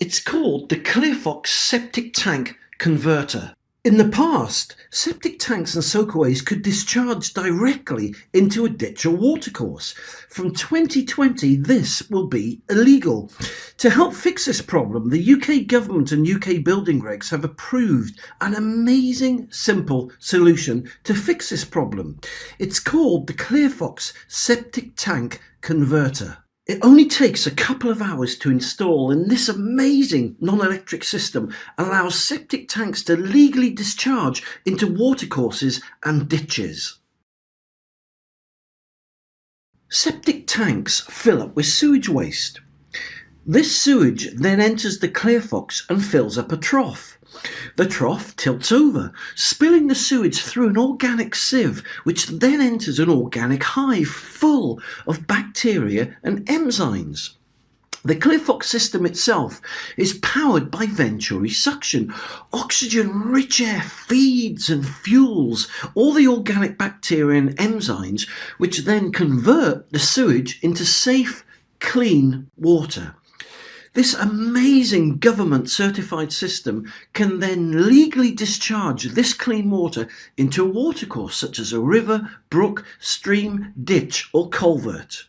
It's called the ClearFox Septic Tank Converter. In the past, septic tanks and soakaways could discharge directly into a ditch or watercourse. From 2020, this will be illegal. To help fix this problem, the UK government and UK building regs have approved an amazing, simple solution to fix this problem. It's called the ClearFox Septic Tank Converter. It only takes a couple of hours to install, and this amazing non-electric system allows septic tanks to legally discharge into watercourses and ditches. Septic tanks fill up with sewage waste. This sewage then enters the ClearFox and fills up a trough. The trough tilts over, spilling the sewage through an organic sieve, which then enters an organic hive full of bacteria and enzymes. The ClearFox system itself is powered by venturi suction. Oxygen-rich air feeds and fuels all the organic bacteria and enzymes, which then convert the sewage into safe, clean water. This amazing government certified system can then legally discharge this clean water into a watercourse such as a river, brook, stream, ditch or culvert.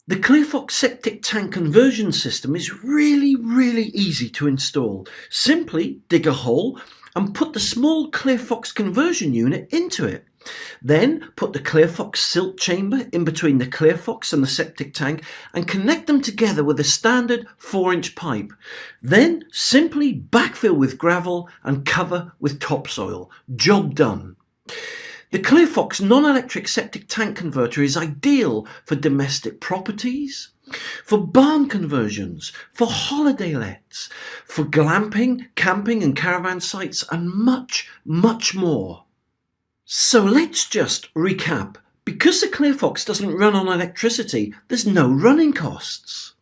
The ClearFox septic tank conversion system is really easy to install. Simply dig a hole and put the small ClearFox conversion unit into it. Then put the ClearFox silt chamber in between the ClearFox and the septic tank and connect them together with a standard 4-inch pipe. Then simply backfill with gravel and cover with topsoil. Job done. The ClearFox non-electric septic tank converter is ideal for domestic properties, for barn conversions, for holiday lets, for glamping, camping and caravan sites and much more. So let's just recap. Because the ClearFox doesn't run on electricity, there's no running costs.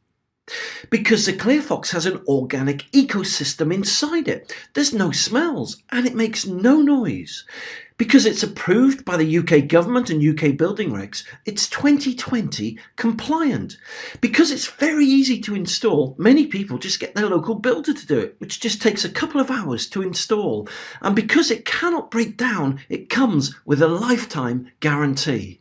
Because the ClearFox has an organic ecosystem inside it, there's no smells and it makes no noise. Because it's approved by the UK government and UK building regs, it's 2020 compliant. Because it's very easy to install, many people just get their local builder to do it, which just takes a couple of hours to install. And because it cannot break down, it comes with a lifetime guarantee.